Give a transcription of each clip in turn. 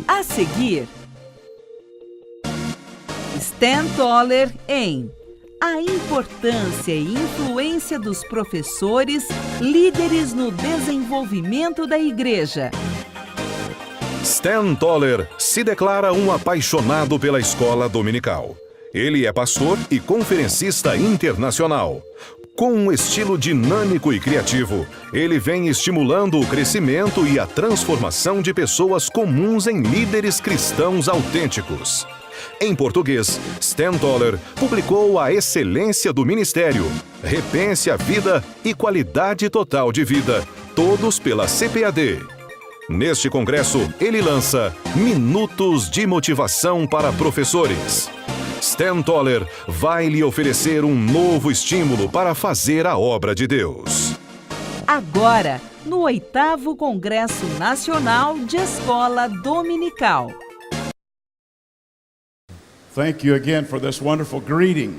A seguir, Stan Toller em A Importância e Influência dos Professores, Líderes no Desenvolvimento da Igreja. Stan Toller se declara um apaixonado pela escola dominical. Ele é pastor e conferencista internacional. Com um estilo dinâmico e criativo, ele vem estimulando o crescimento e a transformação de pessoas comuns em líderes cristãos autênticos. Em português, Stan Toller publicou A Excelência do Ministério, Repense a Vida e Qualidade Total de Vida, todos pela CPAD. Neste congresso, ele lança Minutos de Motivação para Professores. Stan Toller vai lhe oferecer um novo estímulo para fazer a obra de Deus. Agora, no 8º Congresso Nacional de Escola Dominical. Thank you again for this wonderful greeting.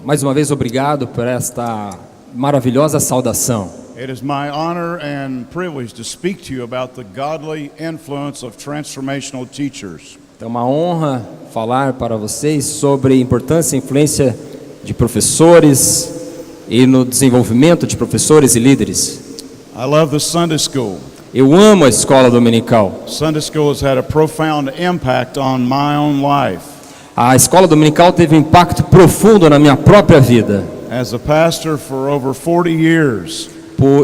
Mais uma vez, obrigado por esta maravilhosa saudação. It is my honor and privilege to speak to you about the godly influence of transformational teachers. É uma honra falar para vocês sobre a importância e influência de professores e no desenvolvimento de professores e líderes. I love the Sunday school. Eu amo a escola dominical. Sunday school has had a profound impact on my own life. A escola dominical teve um impacto profundo na minha própria vida. As a pastor for over 40 years,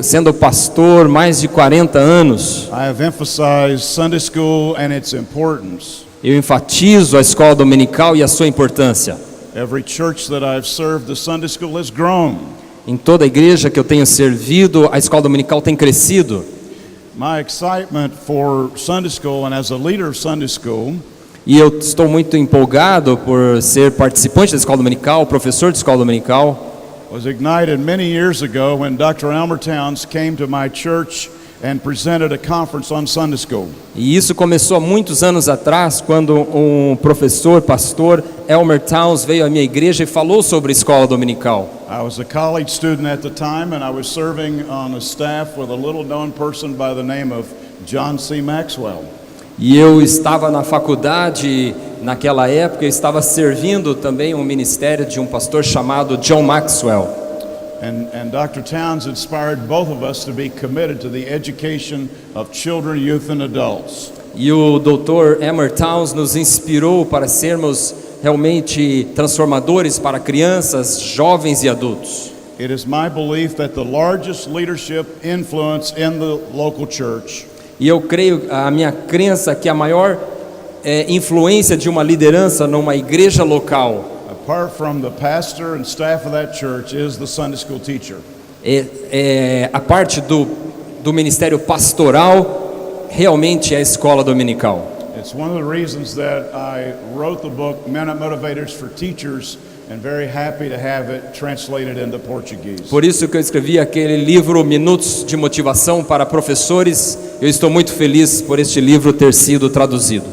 Sendo pastor mais de 40 anos, I have emphasized Sunday school and its importance. eu enfatizo a escola dominical e a sua importância. Every church that I've served, the Sunday school has grown. Em toda a igreja que eu tenho servido, a escola dominical tem crescido. My excitement for Sunday school and as a leader of Sunday school E eu estou muito empolgado por ser participante da escola dominical, professor de escola dominical. was ignited many years ago when Dr. Elmer Towns came to my church and presented a conference on Sunday school. E isso começou há muitos anos atrás, quando um professor, pastor, Elmer Towns, veio à minha igreja e falou sobre a escola dominical. I was a college student at the time and I was serving on a staff with a little known person by the name of John C. Maxwell. E eu estava na faculdade naquela época, eu estava servindo também um ministério de um pastor chamado John Maxwell. And Dr. Towns inspired both of us to be committed to the education of children, youth and adults. E o Dr. Elmer Towns nos inspirou para sermos realmente transformadores para crianças, jovens e adultos. It is my belief that the largest leadership influence in the local church E eu creio, a minha crença que a maior influência de uma liderança numa igreja local, apart from the pastor and staff of that church, is the Sunday school teacher. a parte do ministério pastoral, realmente é a escola dominical. It's one of the reasons that I wrote the book Minute Motivators for Teachers, and very happy to have it translated into Portuguese. Por isso que eu escrevi aquele livro Minutos de Motivação para Professores. Eu estou muito feliz por este livro ter sido traduzido.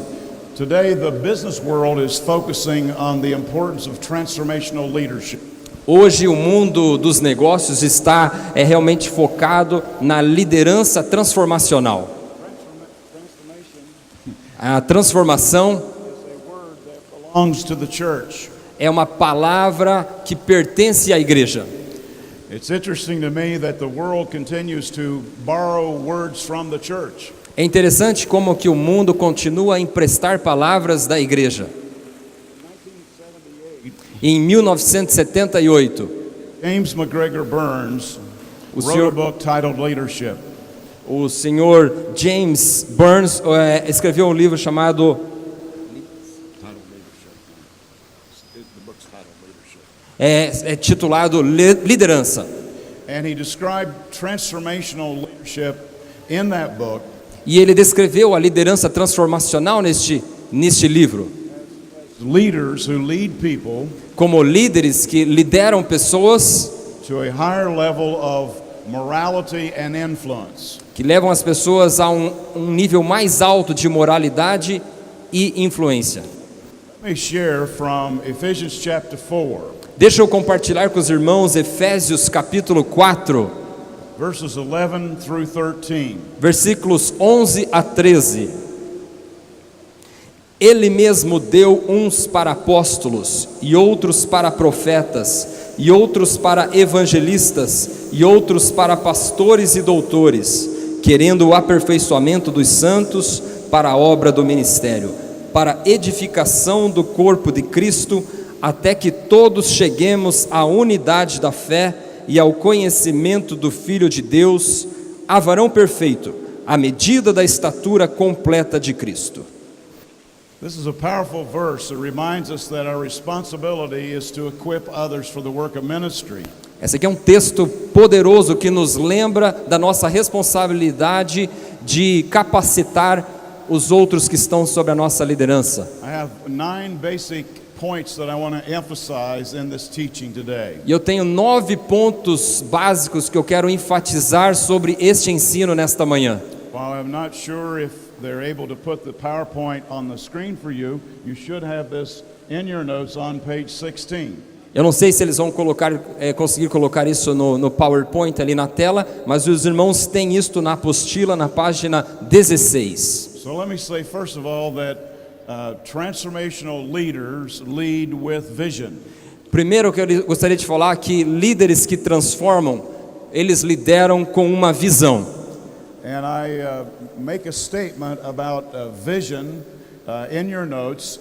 Today, the business world is focusing on the importance of transformational leadership. Hoje o mundo dos negócios está realmente focado na liderança transformacional. A transformação Belongs to the church. é uma palavra que pertence à igreja. It's interesting to me that the world continues to borrow words from the church. É interessante como que o mundo continua a emprestar palavras da igreja. Em 1978, James McGregor Burns wrote a book titled Leadership. o senhor James Burns escreveu um livro chamado titulado Liderança. And he described transformational leadership in that book E ele descreveu a liderança transformacional neste livro leaders who lead people como líderes que lideram pessoas, to a higher level of morality and influence. que levam as pessoas a um nível mais alto de moralidade e influência. Let me share from Ephesians chapter 4, Deixa eu compartilhar com os irmãos Efésios capítulo 4, verses 11 through 13. versículos 11 a 13. Ele mesmo deu uns para apóstolos, e outros para profetas, e outros para evangelistas, e outros para pastores e doutores, querendo o aperfeiçoamento dos santos para a obra do ministério, para a edificação do corpo de Cristo, até que todos cheguemos à unidade da fé e ao conhecimento do Filho de Deus, a varão perfeito, à medida da estatura completa de Cristo. This is a powerful verse that reminds us that our responsibility is to equip others for the work of ministry. Esse aqui é um texto poderoso que nos lembra da nossa responsabilidade de capacitar os outros que estão sob a nossa liderança. I have 9 basic points that I want to emphasize in this teaching today. E eu tenho 9 pontos básicos que eu quero enfatizar sobre este ensino nesta manhã. While I'm not sure if they're able to put the PowerPoint on the screen for you, you should have this in your notes on page 16. Eu não sei se eles vão conseguir colocar isso no PowerPoint ali na tela, mas os irmãos têm isto na apostila na página 16. So let me say first of all that transformational leaders lead with vision. Primeiro que eu gostaria de falar que líderes que transformam, eles lideram com uma visão. And I make a statement about vision in your notes,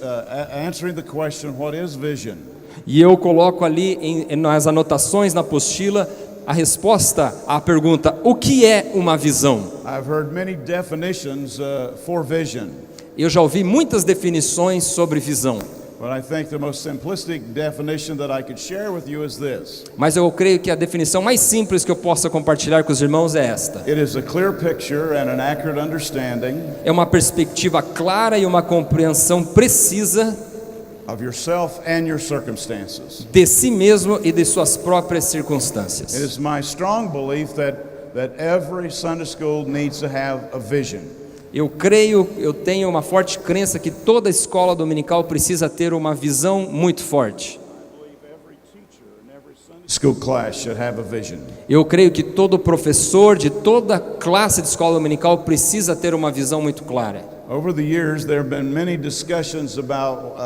answering the question, what is vision? E eu coloco ali nas anotações na apostila a resposta à pergunta: o que é uma visão? I've heard many definitions for vision. Eu já ouvi muitas definições sobre visão. But I think the most simplistic definition that I could share with you is this. Mas eu creio que a definição mais simples que eu possa compartilhar com os irmãos é esta. It is a clear picture and an accurate understanding É uma perspectiva clara e uma compreensão precisa of yourself and your circumstances. de si mesmo e de suas próprias circunstâncias. It is my strong belief that every Sunday school needs to have a vision. Eu tenho uma forte crença que toda escola dominical precisa ter uma visão muito forte. School class should have a vision. Eu creio que todo professor de toda classe de escola dominical precisa ter uma visão muito clara. Over the years, there have been many discussions about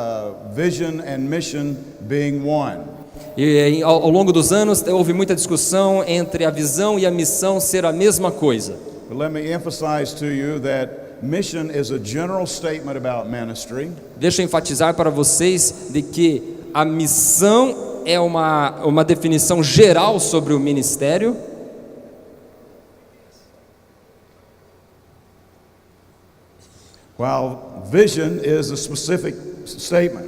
vision and mission being one. E ao longo dos anos houve muita discussão entre a visão e a missão ser a mesma coisa. But let me emphasize to you that mission is a general statement about ministry. Deixa eu enfatizar para vocês de que a missão é uma definição geral sobre o ministério. While vision is a specific statement.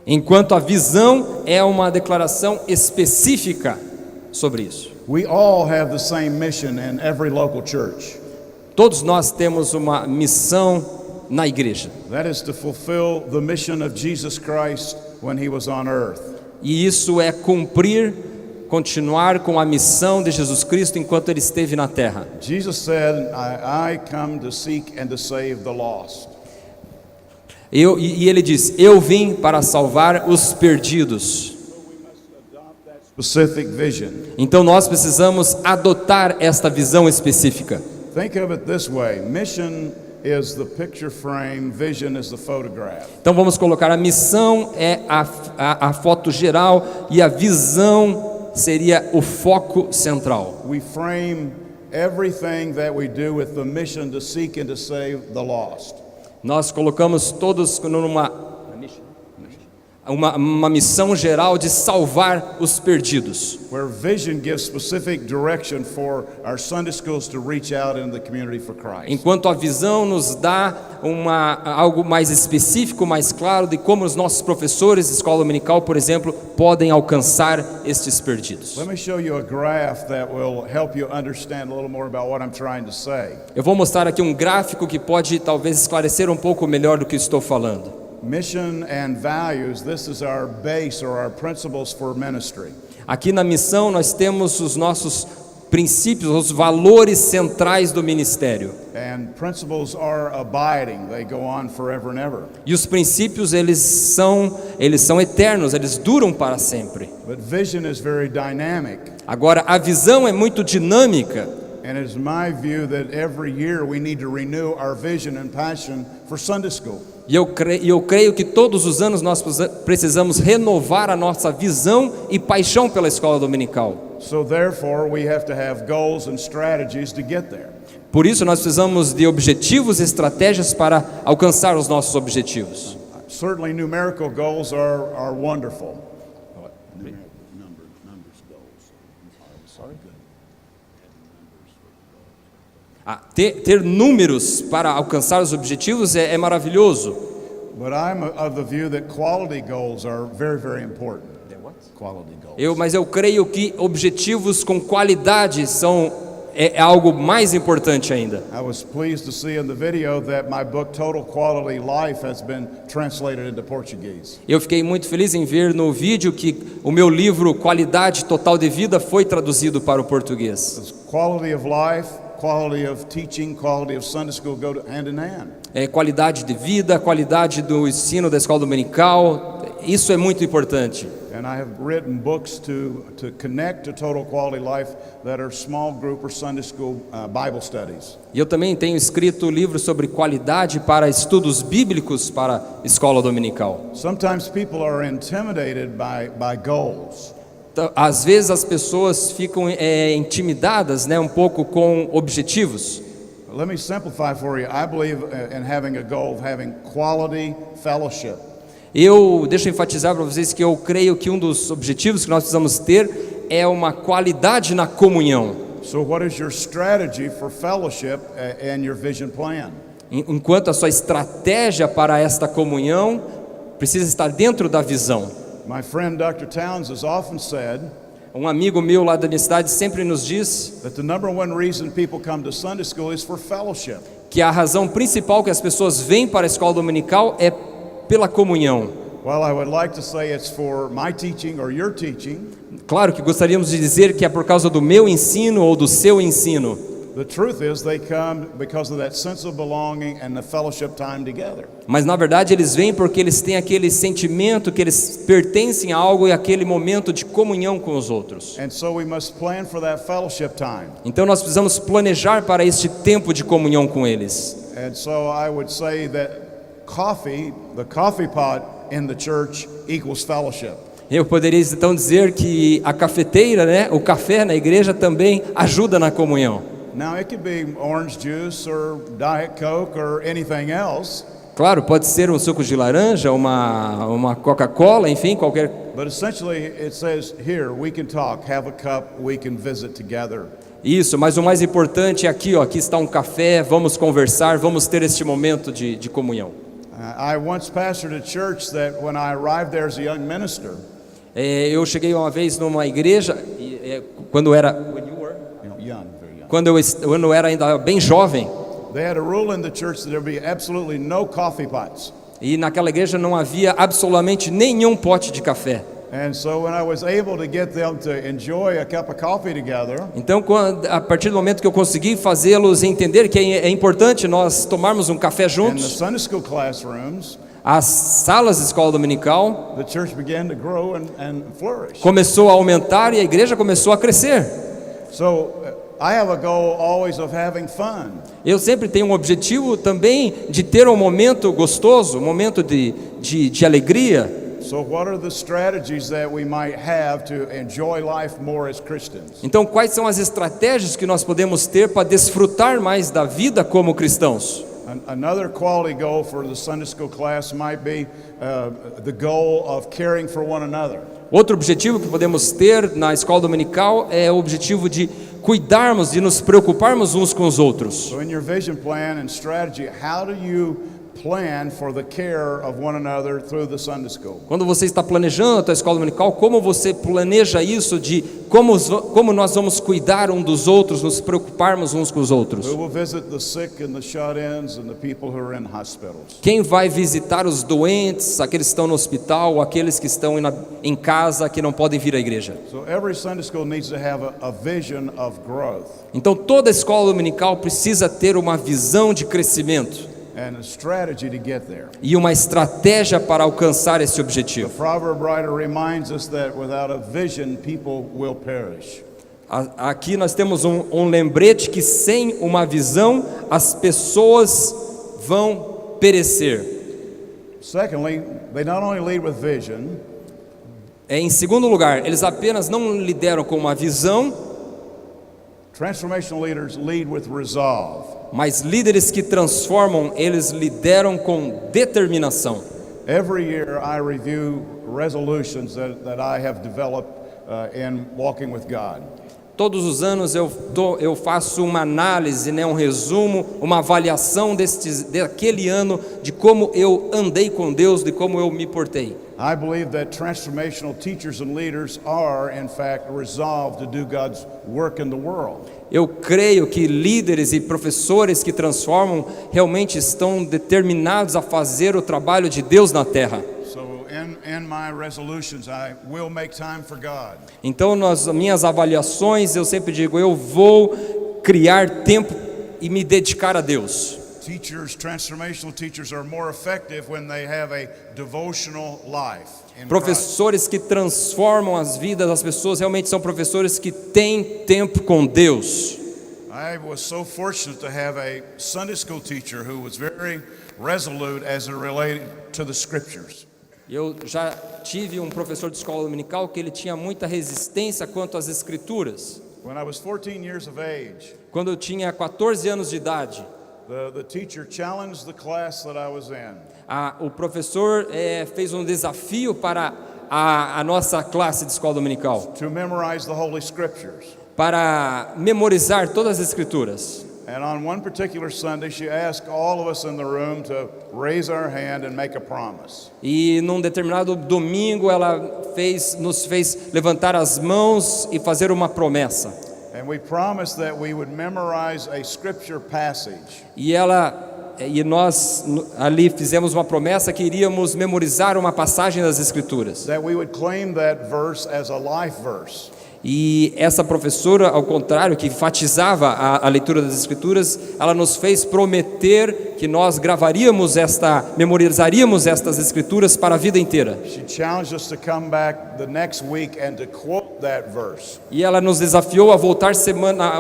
Enquanto a visão é uma declaração específica sobre isso. We all have the same mission in every local church. Todos nós temos uma missão na igreja. That is to fulfill the mission of Jesus Christ when he was on earth. E isso é continuar com a missão de Jesus Cristo enquanto ele esteve na terra. Jesus said, I come to seek and to save the lost. E ele diz: eu vim para salvar os perdidos. Specific vision. Então nós precisamos adotar esta visão específica. Think of it this way. Mission is the picture frame, vision is the photograph. Então vamos colocar: a missão é a foto geral e a visão seria o foco central. We frame everything that we do with the mission to seek and to save the lost. Nós colocamos todos uma missão geral de salvar os perdidos. Where vision gives specific direction for our Sunday schools to reach out into the community for Christ. Enquanto a visão nos dá algo mais específico, mais claro de como os nossos professores de escola dominical, por exemplo, podem alcançar estes perdidos. Let me show you a graph that will help you understand a little more about what I'm trying to say. Eu vou mostrar aqui um gráfico que pode talvez esclarecer um pouco melhor do que estou falando. Mission and values, this is our base or our principles for ministry. Aqui na missão nós temos os nossos princípios, os valores centrais do ministério. And principles are abiding, they go on forever and ever. E os princípios eles são eternos, eles duram para sempre. But vision is very dynamic. Agora a visão é muito dinâmica. And it's my view that every year we need to renew our vision and passion for Sunday school. E eu creio que todos os anos nós precisamos renovar a nossa visão e paixão pela escola dominical. So therefore we have to have goals and strategies to get there. Por isso nós precisamos de objetivos e estratégias para alcançar os nossos objetivos. Certainly numerical goals are wonderful. Ter números para alcançar os objetivos é maravilhoso. But I'm of the view that quality goals are very, very important. Quality goals. Mas eu creio que objetivos com qualidade é algo mais importante ainda. I was pleased to see in the video that my book Total Quality Life has been translated into Portuguese. Eu fiquei muito feliz em ver no vídeo que o meu livro Qualidade Total de Vida foi traduzido para o português. Quality of life, quality of teaching, quality of Sunday school go hand in hand. Qualidade de vida, qualidade do ensino da escola dominical, isso é muito importante. And I have written books to connect to total quality life that are small group or Sunday school Bible studies. E eu também tenho escrito livros sobre qualidade para estudos bíblicos para a escola dominical. Sometimes people are intimidated by goals. Às vezes as pessoas ficam intimidadas, um pouco com objetivos. Let me simplify for you. I believe in having a goal of having quality fellowship. Deixa eu enfatizar para vocês que eu creio que um dos objetivos que nós precisamos ter é uma qualidade na comunhão. So what is your strategy for fellowship and your vision plan? Enquanto a sua estratégia para esta comunhão precisa estar dentro da visão. My friend Dr. Towns has often said, um amigo meu lá da minha cidade sempre nos diz that the number one reason people come to Sunday school is for fellowship. Que a razão principal que as pessoas vêm para a escola dominical é pela comunhão. Well, I would like to say it's for my teaching or your teaching. Claro que gostaríamos de dizer que é por causa do meu ensino ou do seu ensino. The truth is they come because of that sense of belonging and the fellowship time together. Mas na verdade eles vêm porque eles têm aquele sentimento que eles pertencem a algo e aquele momento de comunhão com os outros. And so we must plan for that fellowship time. Então nós precisamos planejar para este tempo de comunhão com eles. And so I would say that the coffee pot in the church equals fellowship. Eu poderia então dizer que a cafeteira, o café na igreja também ajuda na comunhão. Now it could be orange juice or Diet Coke or anything else. Claro, pode ser um suco de laranja, uma Coca-Cola, enfim, qualquer. But essentially it says here we can talk, have a cup, we can visit together. Isso, mas o mais importante é aqui, aqui está um café, vamos conversar, vamos ter este momento de comunhão. I once pastored a church that when I arrived there as a young minister. Eu cheguei uma vez numa igreja quando era quando eu era ainda bem jovem. They had a rule in the church that there be absolutely no coffee pots. E naquela igreja não havia absolutamente nenhum pote de café. And so when I was able to get them to enjoy a cup of coffee together. Então, a partir do momento que eu consegui fazê-los entender que é importante nós tomarmos um café juntos. In the Sunday school classrooms. As salas de escola dominical. The church began to grow and flourish. Começou a aumentar e a igreja começou a crescer. So I have a goal always of having fun. Eu sempre tenho um objetivo também de ter um momento gostoso, um momento de alegria. So what are the strategies that we might have to enjoy life more as Christians? Então, quais são as estratégias que nós podemos ter para desfrutar mais da vida como cristãos? Another quality goal for the Sunday school class might be the goal of caring for one another. Outro objetivo que podemos ter na escola dominical é o objetivo de cuidarmos, de nos preocuparmos uns com os outros. So in your vision plan and strategy, how do you plan for the care of one another through the Sunday school? Quando você está planejando a tua escola dominical, como você planeja isso de como nós vamos cuidar um dos outros, nos preocuparmos uns com os outros? Who will visit the sick and the shut-ins and the people who are in hospitals? Quem vai visitar os doentes, aqueles que estão no hospital, aqueles que estão em casa, que não podem vir à igreja? So every Sunday school needs to have a vision of growth. Então toda escola dominical precisa ter uma visão de crescimento. And a strategy to get there. E uma estratégia para alcançar esse objetivo. The proverb writer reminds us that without a vision people will perish. Aqui nós temos um lembrete que sem uma visão as pessoas vão perecer. Secondly, they not only lead with vision, Em segundo lugar, eles apenas não lideram com uma visão, transformational leaders lead with resolve. mas líderes que transformam, eles lideram com determinação. Every year I review resolutions that I have developed in walking with God. Todos os anos eu faço uma análise, né, um resumo, uma avaliação daquele ano, de como eu andei com Deus, de como eu me portei. I believe that transformational teachers and leaders are, in fact, resolved to do God's work in the world. Eu creio que líderes e professores que transformam realmente estão determinados a fazer o trabalho de Deus na terra. So in my resolutions, I will make time for God. Então, nas minhas avaliações, eu sempre digo, eu vou criar tempo e me dedicar a Deus. Transformational teachers are more effective when they have a devotional life in Christ. Professores que transformam as vidas das pessoas realmente são professores que têm tempo com Deus. I was so fortunate to have a Sunday school teacher who was very resolute as it related to the scriptures. Eu já tive um professor de escola dominical que ele tinha muita resistência quanto às escrituras. When I was 14 years of age, Quando eu tinha 14 anos de idade, the teacher challenged the class that I was in. o professor fez um desafio para a nossa classe de escola dominical, To memorize the Holy Scriptures. para memorizar todas as escrituras. And on one particular Sunday, she asked all of us in the room to raise our hand and make a promise. E num determinado domingo ela nos fez levantar as mãos e fazer uma promessa. And we promised that we would memorize a scripture passage. E nós ali fizemos uma promessa que iríamos memorizar uma passagem das escrituras. That we would claim that verse as a life verse. E essa professora, ao contrário, que enfatizava a leitura das escrituras, ela nos fez prometer que nós memorizaríamos estas escrituras para a vida inteira. She challenged us to come back the next week and to quote that verse. E ela nos desafiou a voltar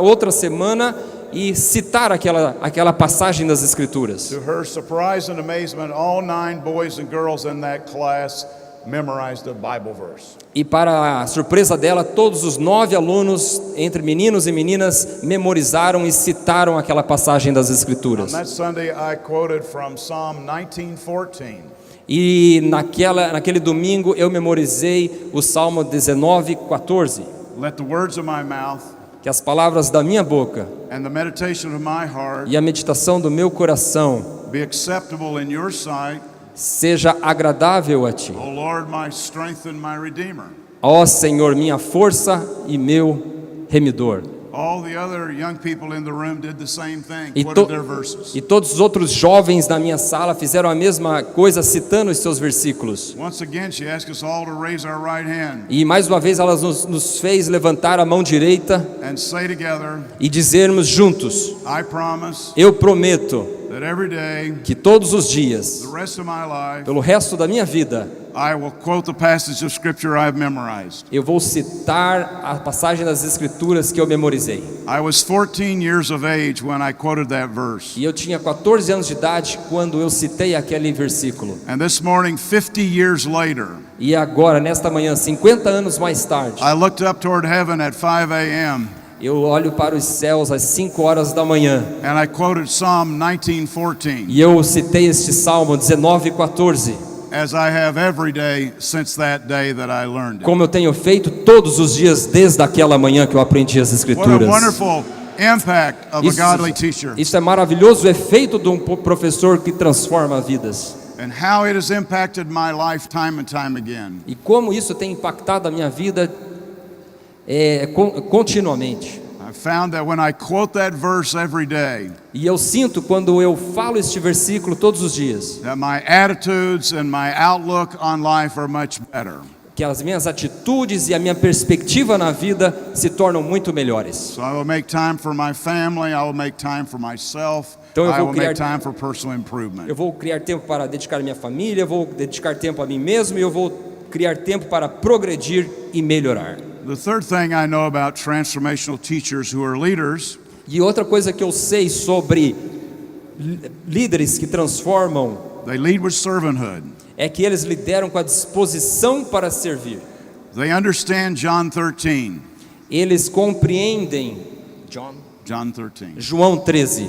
outra semana e citar aquela passagem das escrituras. To her surprise and amazement, all 9 boys and girls in that class memorized a Bible verse. E para a surpresa dela, todos os 9 alunos, entre meninos e meninas, memorizaram e citaram aquela passagem das On escrituras. that Sunday, I quoted from Psalm 19:14. E naquele domingo eu memorizei o Salmo 19:14. Let the words of my mouth Que as palavras da minha boca and the meditation of my heart e a meditação do meu coração be acceptable in your sight, seja agradável a Ti. O Lord, my strength and my redeemer. Ó Senhor, minha força e meu remidor. All the other young people in the room did the same thing, E, quoted their verses. e todos os outros jovens da minha sala fizeram a mesma coisa, citando os seus versículos. Once again, she asked us all to raise our right hand E mais uma vez ela nos fez levantar a mão direita and say together, e dizermos juntos: I promise eu prometo that every day, que todos os dias, the rest of my life, pelo resto da minha vida, I will quote the passage of scripture I've memorized. eu vou citar a passagem das escrituras que eu memorizei. I was 14 years of age when I quoted that verse. E eu tinha 14 anos de idade quando eu citei aquele versículo. And this morning, 50 years later, E agora, nesta manhã, 50 anos mais tarde, I looked up toward heaven at 5 a.m. eu olho para os céus às 5 horas da manhã and I quoted Psalm 19:14, e eu citei este Salmo 19:14, as I have every day since that day that I learned it. como eu tenho feito todos os dias desde aquela manhã que eu aprendi as What a escrituras. wonderful impact of a godly teacher, Isso é maravilhoso, o efeito de um professor que transforma vidas. and how it has impacted my life time and time again. E como isso tem impactado a minha vida continuamente. I found that when I quote that verse every day, E eu sinto quando eu falo este versículo todos os dias, that my attitudes and my outlook on life are much better. que as minhas atitudes e a minha perspectiva na vida se tornam muito melhores. So I will make time for my family, I will make time for myself, Então eu I vou will make criar- time for personal improvement. Eu vou criar tempo para dedicar a minha família, eu vou dedicar tempo a mim mesmo e eu vou criar tempo para progredir e melhorar. The third thing I know about transformational teachers who are leaders E outra coisa que eu sei sobre líderes que transformam they lead with servanthood. é que eles lideram com a disposição para servir. They understand John 13. Eles compreendem John 13. João 13,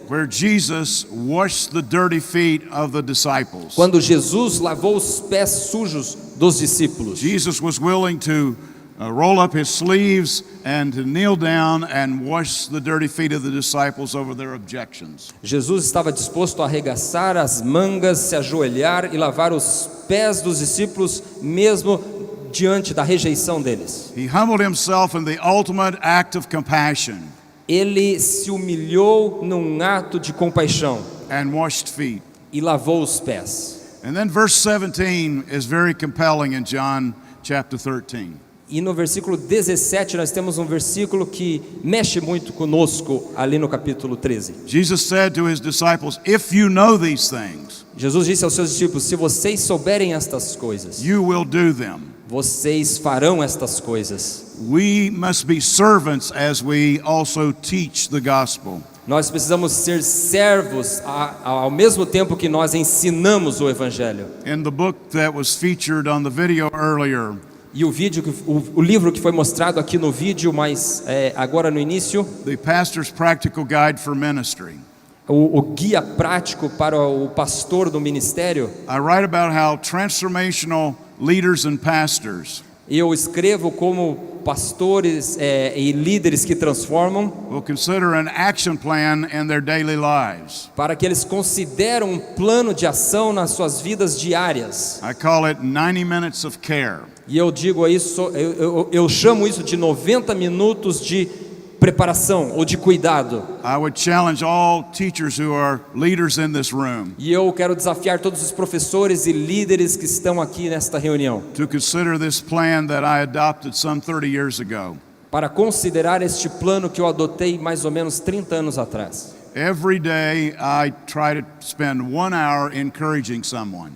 Where Jesus washed the dirty feet of the disciples. quando Jesus lavou os pés sujos dos discípulos. Jesus was willing to roll up his sleeves and to kneel down and wash the dirty feet of the disciples over their objections. Jesus estava disposto a arregaçar as mangas, se ajoelhar e lavar os pés dos discípulos, mesmo diante da rejeição deles. He humbled himself in the ultimate act of compassion Ele se humilhou num ato de compaixão and washed feet. e lavou os pés. And then verse 17 is very compelling in John chapter 13. E no versículo 17 nós temos um versículo que mexe muito conosco ali no capítulo 13. Jesus said to his disciples, "If you know these things, Jesus disse aos seus discípulos: se vocês souberem estas coisas, you will do them." vocês farão estas coisas. We must be servants as we also teach the gospel. Nós precisamos ser servos ao mesmo tempo que nós ensinamos o evangelho. In the book that was featured on the video earlier, E o livro que foi mostrado aqui no vídeo, mas agora no início, The Pastor's Practical Guide for Ministry, o guia prático para o pastor do ministério, I write about how transformational leaders and pastors eu escrevo como pastores e líderes que transformam, will consider an action plan in their daily lives. para que eles consideram um plano de ação nas suas vidas diárias. I call it 90 minutes of care. E eu digo isso, eu chamo isso de 90 minutos de preparação ou de cuidado. I would challenge all teachers who are leaders in this room E eu quero desafiar todos os professores e líderes que estão aqui nesta reunião to consider this plan that I adopted some 30 years ago. para considerar este plano que eu adotei mais ou menos 30 anos atrás. Every day I try to spend 1 hour encouraging someone.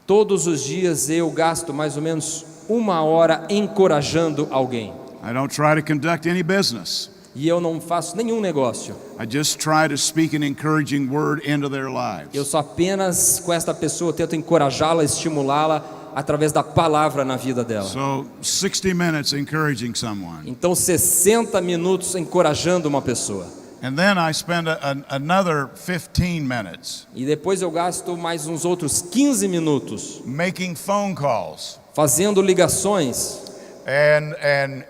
Todos os dias eu gasto mais ou menos 1 hora encorajando alguém. I don't try to conduct any business. E eu não faço nenhum negócio. I just try to speak an encouraging word into their lives. Eu só apenas com esta pessoa tento encorajá-la, estimulá-la através da palavra na vida dela. So 60 minutes encouraging someone. Então 60 minutos encorajando uma pessoa. And then I spend another 15 minutes E depois eu gasto mais uns outros 15 minutos making phone calls fazendo ligações, and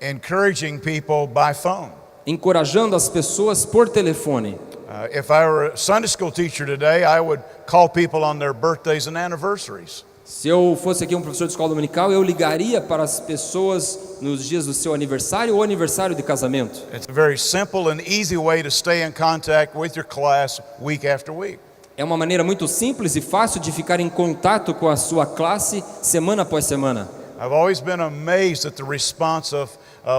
encouraging people by phone. encorajando as pessoas por telefone. If I were a Sunday school teacher today, I would call people on their birthdays and anniversaries. Se eu fosse aqui um professor de escola dominical, eu ligaria para as pessoas nos dias do seu aniversário ou aniversário de casamento. It's a very simple and easy way to stay in contact with your class week after week. É uma maneira muito simples e fácil de ficar em contato com a sua classe semana após semana. I've always been amazed at the response of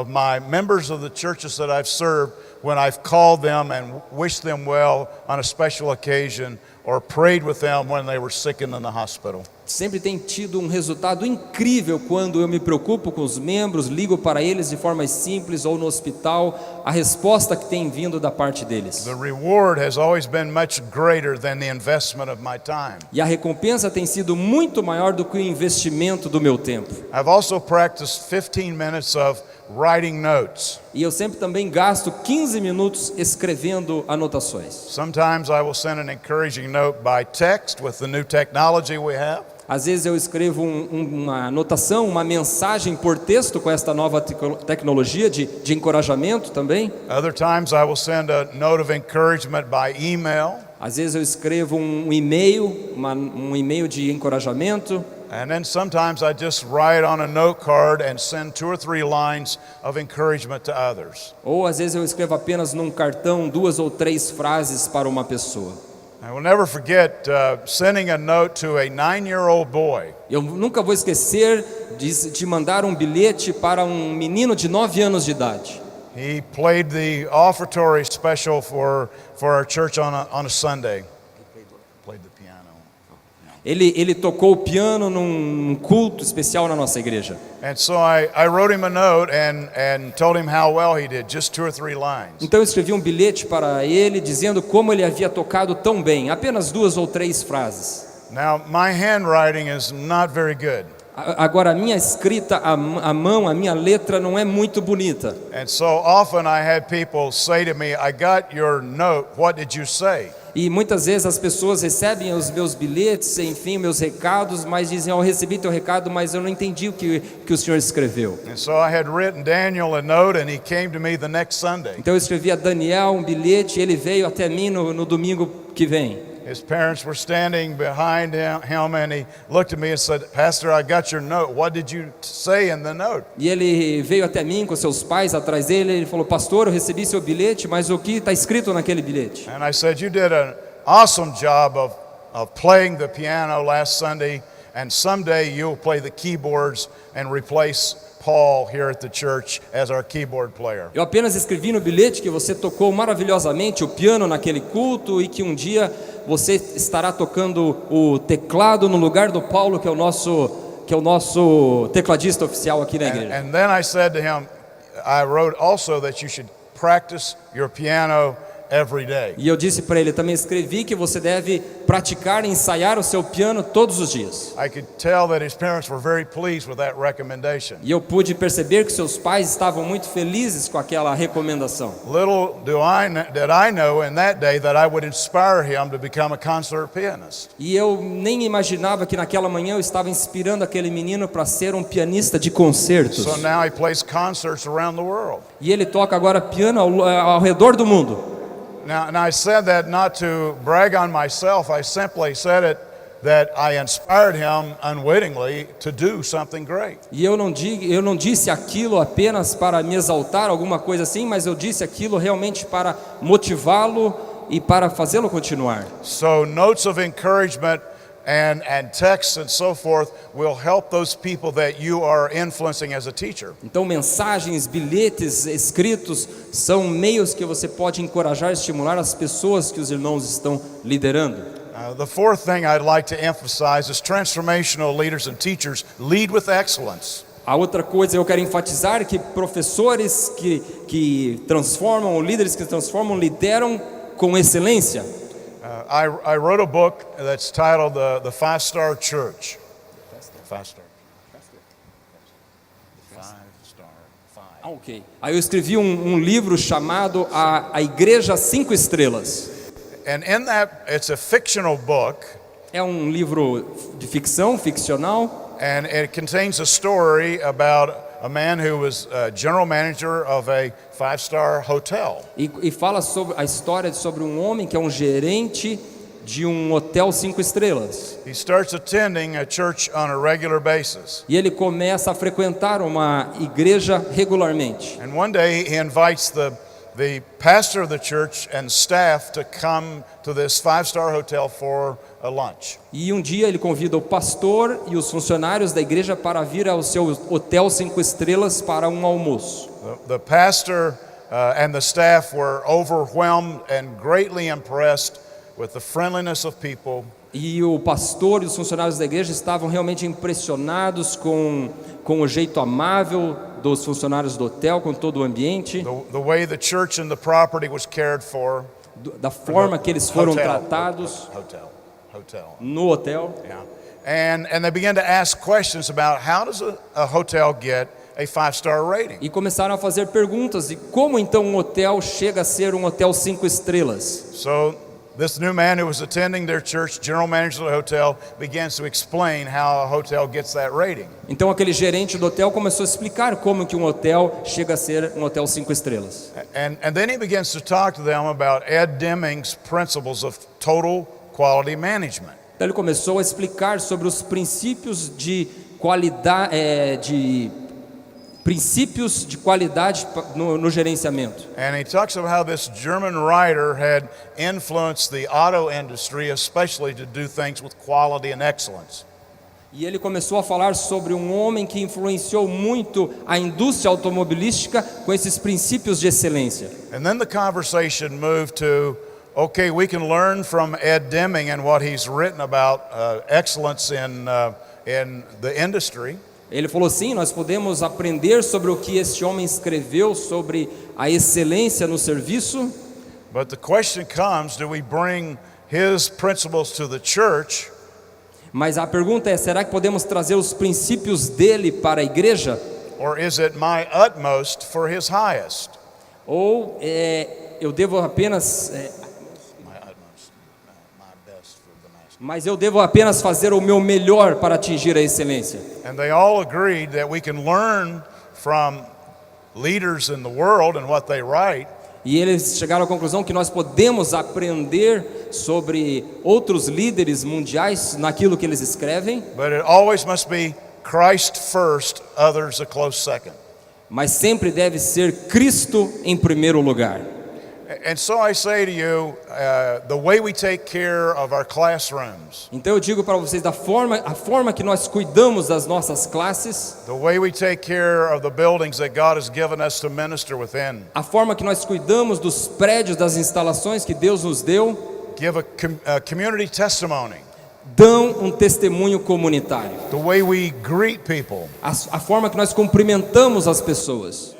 my members of the churches that I've served when I've called them and wished them well on a special occasion or prayed with them when they were sick and in the hospital. Sempre tem tido um resultado incrível quando eu me preocupo com os membros, ligo para eles de forma simples ou no hospital, a resposta que tem vindo da parte deles. The reward has always been much greater than the investment of my time. E a recompensa tem sido muito maior do que o investimento do meu tempo. I've also practiced 15 minutes of writing notes. E eu sempre também gasto 15 minutos escrevendo anotações. Sometimes I will send an encouraging note by text with the new technology we have. Às vezes eu escrevo uma anotação, uma mensagem por texto com esta nova tecnologia de encorajamento também. Other times I will send a note of encouragement by email. Às vezes eu escrevo um e-mail, um e-mail de encorajamento. And then sometimes I just write on a note card and send 2 or 3 lines of encouragement to others. Ou às vezes eu escrevo apenas num cartão 2 ou 3 frases para uma pessoa. I will never forget sending a note to a 9-year-old boy. Eu nunca vou esquecer de mandar um bilhete para um menino de 9 anos de idade. He played the offertory special for our church on a Sunday. He played the piano. Ele tocou o piano num culto especial na nossa igreja. And so I wrote him a note and told him how well he did, just 2 or 3 lines. Então eu escrevi um bilhete para ele dizendo como ele havia tocado tão bem, apenas 2 ou 3 frases. Now, my handwriting is not very good. Agora, a minha escrita, a mão, a minha letra não é muito bonita. And so often I had people say to me, I got your note, what did you say? E muitas vezes as pessoas recebem os meus bilhetes, enfim, meus recados, mas dizem, eu recebi teu recado, mas eu não entendi o que o senhor escreveu. And so I had written Daniel a note and he came to me the next Sunday. Então eu escrevi a Daniel um bilhete e ele veio até mim no domingo que vem. His parents were standing behind him and he looked at me and said, Pastor, I got your note. What did you say in the note? E ele veio até mim com seus pais atrás dele, ele falou, pastor, eu recebi seu bilhete, mas o que está escrito naquele bilhete? And I said, you did an awesome job of playing the piano last Sunday, and someday you'll play the keyboards and replace Paul here at the church as our keyboard player. Eu apenas escrevi no bilhete que você tocou maravilhosamente o piano naquele culto e que um dia você estará tocando o teclado no lugar do Paulo, que é o nosso tecladista oficial aqui na igreja. And then I said to him, I wrote also that you should practice your piano every day. E eu disse para ele, também escrevi que você deve praticar e ensaiar o seu piano todos os dias. I could tell that his parents were very pleased with that recommendation. E eu pude perceber que seus pais estavam muito felizes com aquela recomendação. Little did I know in that day that I would inspire him to become a concert pianist. E eu nem imaginava que naquela manhã eu estava inspirando aquele menino para ser um pianista de concertos. So now he plays concerts around the world. E ele toca agora piano ao redor do mundo. Now I said that not to brag on myself. I simply said it that I inspired him unwittingly to do something great. E eu não disse aquilo apenas para me exaltar, alguma coisa assim, mas eu disse aquilo realmente para motivá-lo e para fazê-lo continuar. So notes of encouragement and texts and so forth will help those people that you are influencing as a teacher. Então mensagens, bilhetes escritos são meios que você pode encorajar e estimular as pessoas que os irmãos estão liderando. The fourth thing I'd like to emphasize is transformational leaders and teachers lead with excellence. A outra coisa eu quero enfatizar que professores que transformam, ou líderes que transformam, lideram com excelência. I wrote a book that's titled The 5-Star Church. 5-star. Ok. Aí eu escrevi um livro chamado A Igreja 5 Estrelas. And in that, it's a fictional book. É um livro de ficcional. And it contains a story about a man who was a general manager of a 5-star hotel. E fala sobre a história sobre um homem que é um gerente de um hotel 5 estrelas. He starts attending a church on a regular basis. E ele começa a frequentar uma igreja regularmente. And one day he invites the pastor of the church and staff to come to this 5-star hotel for a lunch. E um dia ele convida o pastor e os funcionários da igreja para vir ao seu hotel 5 estrelas para um almoço. The pastor and the staff were overwhelmed and greatly impressed with the friendliness of people. E o pastor e os funcionários da igreja estavam realmente impressionados com o jeito amável dos funcionários do hotel, com todo o ambiente. The way the church and the property was cared for. Da forma que eles foram tratados no hotel. Yeah. And they began to ask questions about how does a hotel get a 5-star rating? E começaram a fazer perguntas de como então um hotel chega a ser um hotel 5 estrelas. So this new man who was attending their church, general manager of the hotel, begins to explain how a hotel gets that rating. Então aquele gerente do hotel começou a explicar como que um hotel chega a ser um hotel 5 estrelas. And then he begins to talk to them about Ed Deming's principles of total quality management. Então ele começou a explicar sobre os princípios de qualidade, no gerenciamento. And he talks about how this German writer had influenced the auto industry, especially to do things with quality and excellence. E ele começou a falar sobre um homem que influenciou muito a indústria automobilística com esses princípios de excelência. And then the conversation moved to okay, we can learn from Ed Deming and what he's written about excellence in the industry. Ele falou sim, nós podemos aprender sobre o que este homem escreveu sobre a excelência no serviço. But the question comes, do we bring his principles to the church? Mas a pergunta é, será que podemos trazer os princípios dele para a igreja? Or is it my utmost for his highest? Ou eu devo apenas mas eu devo apenas fazer o meu melhor para atingir a excelência? And they all agreed that we can learn from leaders in the world and what they write. E eles chegaram à conclusão que nós podemos aprender sobre outros líderes mundiais naquilo que eles escrevem, But it always must be Christ first, others a close second. mas sempre deve ser Cristo em primeiro lugar. And so I say to you, the way we take care of our classrooms, Então eu digo para vocês a forma que nós cuidamos das nossas classes, the way we take care of the buildings that God has given us to minister within, a forma que nós cuidamos dos prédios, das instalações que Deus nos deu, give a community testimony, dão um testemunho comunitário. the way we greet people, A forma que nós cumprimentamos as pessoas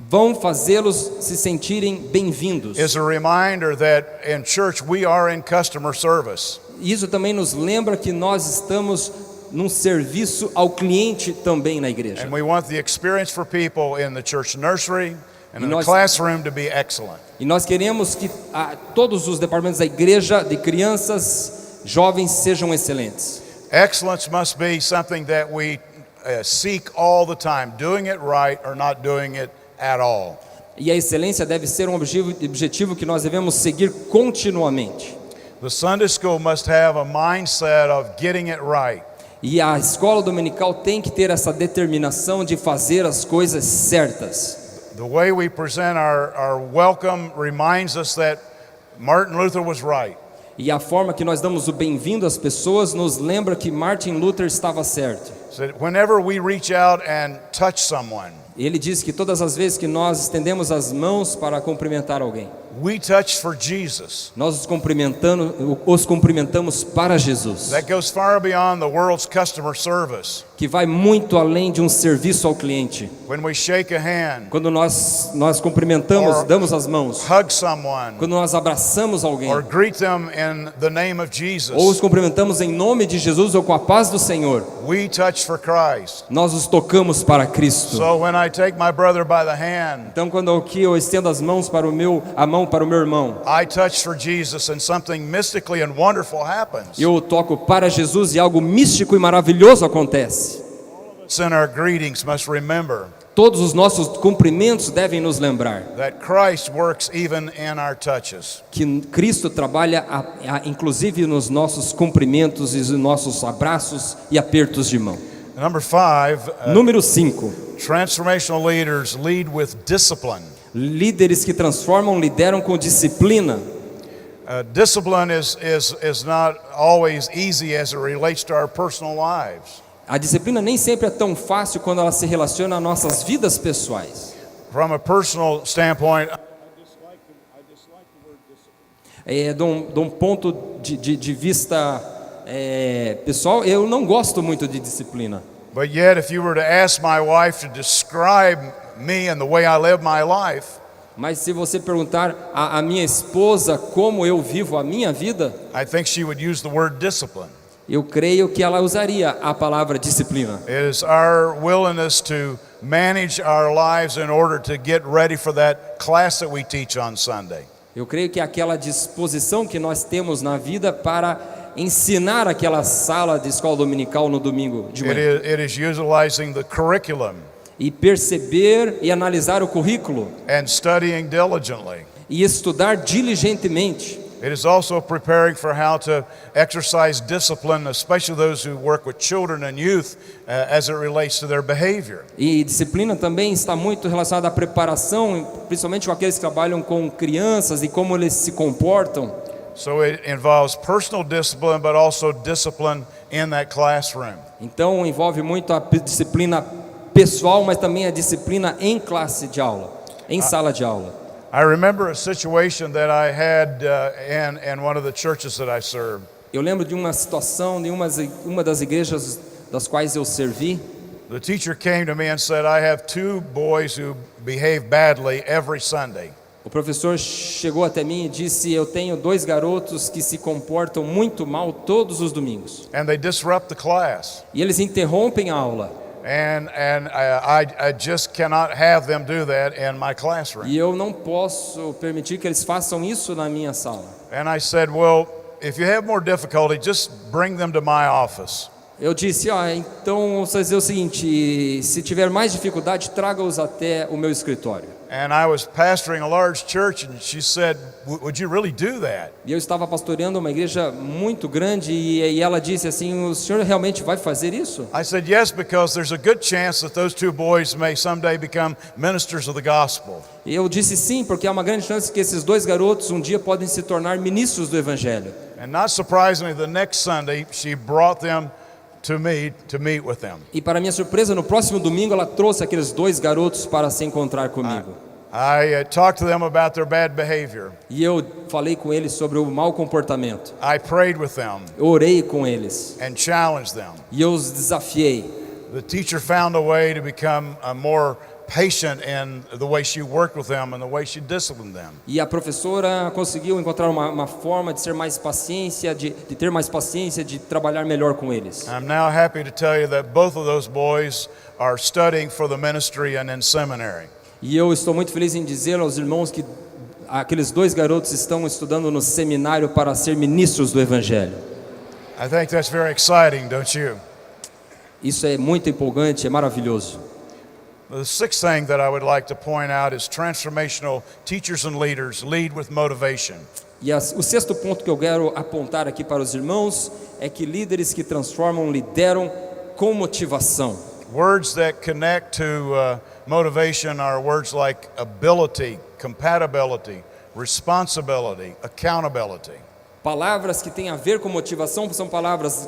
vão fazê-los se sentirem bem-vindos. is a reminder that in church we are in customer service. Isso também nos lembra que nós estamos num serviço ao cliente também na igreja. And we want the experience for people in the church nursery and in the nós- classroom to be excellent. E nós queremos que todos os departamentos da igreja, de crianças, jovens, sejam excelentes. Excellence must be something that we seek all the time, doing it right or not doing it at all. E a excelência deve ser um objetivo que nós devemos seguir continuamente. The Sunday school must have a mindset of getting it right. E a escola dominical tem que ter essa determinação de fazer as coisas certas. The way we present our welcome reminds us that Martin Luther was right. E a forma que nós damos o bem-vindo às pessoas nos lembra que Martin Luther estava certo. So that whenever we reach out and touch someone, Ele diz que todas as vezes que nós estendemos as mãos para cumprimentar alguém, we touch for Jesus. nós os cumprimentamos para Jesus, That goes far beyond the world's customer service. que vai muito além de um serviço ao cliente. When we shake a hand, Quando nós cumprimentamos, damos as mãos, hug someone, quando nós abraçamos alguém, or greet them in the name of ou os Jesus, cumprimentamos em nome de Jesus ou com a paz do Senhor, we touch for Christ. nós os tocamos para Cristo. So when I take my brother by the hand, Então quando aqui eu estendo as mãos para a mão para o meu irmão, I touch for Jesus and something mystically and wonderful happens. eu o toco para Jesus e algo místico e maravilhoso acontece. In our greetings must remember Todos os nossos cumprimentos devem nos lembrar that Christ works even in our touches. que Cristo trabalha inclusive nos nossos cumprimentos e nos nossos abraços e apertos de mão. Number 5, Número 5. transformational leaders lead with discipline. Líderes que transformam lideram com disciplina. Discipline is not always easy as it relates to our personal lives. A disciplina nem sempre é tão fácil quando ela se relaciona às nossas vidas pessoais. From a personal standpoint, De um ponto de vista pessoal, eu não gosto muito de disciplina. but yet if you were to ask my wife to describe me and the way I live my life, Mas se você perguntar à minha esposa como eu vivo a minha vida, I think she would use the word discipline. eu creio que ela usaria a palavra disciplina. It is our willingness to manage our lives in order to get ready for that class that we teach on Sunday. Eu creio que é aquela disposição que nós temos na vida para ensinar aquela sala de escola dominical no domingo de manhã. It is utilizing the curriculum E perceber e analisar o currículo and studying diligently. e estudar diligentemente. It is also preparing for how to exercise discipline, especially those who work with children and youth, as it relates to their behavior. E disciplina também está muito relacionada à preparação, principalmente com aqueles que trabalham com crianças e como eles se comportam. So it involves personal discipline, but also discipline in that classroom. Então envolve muito a disciplina pessoal, mas também a disciplina em classe de aula, em sala de aula. I remember a situation that I had in one of the churches that I served. Eu lembro de uma situação em uma das igrejas das quais eu servi. The teacher came to me and said, I have two boys who behave badly every Sunday. O professor chegou até mim e disse: eu tenho 2 garotos que se comportam muito mal todos os domingos. And they disrupt the class. E eles interrompem a aula. And I just cannot have them do that in my classroom. E eu não posso permitir que eles façam isso na minha sala. And I said, well, if you have more difficulty, just bring them to my office. Eu disse: então vamos fazer o seguinte, se tiver mais dificuldade, traga-os até o meu escritório. And I was pastoring a large church, and she said, would you really do that? E eu estava pastoreando uma igreja muito grande e ela disse assim: o senhor realmente vai fazer isso? I said, yes, because there's a good chance that those two boys may someday become ministers of the gospel. E eu disse sim, porque há uma grande chance que esses 2 garotos um dia podem se tornar ministros do evangelho. And not surprisingly, the next Sunday, she brought them to me to meet with them. E para minha surpresa, no próximo domingo ela trouxe aqueles 2 garotos para se encontrar comigo. I talked to them about their bad behavior. E eu falei com eles sobre o mau comportamento. I prayed with them Eu orei com eles and challenged them. e eu os desafiei. The teacher found a way to become more patient in the way she worked with them and the way she disciplined them. E a professora conseguiu encontrar uma forma de ser mais paciência, de ter mais paciência, de trabalhar melhor com eles. I'm now happy to tell you that both of those boys are studying for the ministry and in seminary. E eu estou muito feliz em dizer aos irmãos que aqueles 2 garotos estão estudando no seminário para ser ministros do evangelho. I think that's very exciting, don't you? Isso é muito empolgante, é maravilhoso. The sixth thing that I would like to point out is transformational teachers and leaders lead with motivation. E o 6º ponto que eu quero apontar aqui para os irmãos é que líderes que transformam lideram com motivação. Words that connect to motivation are words like ability, compatibility, responsibility, accountability. Palavras que têm a ver com motivação são palavras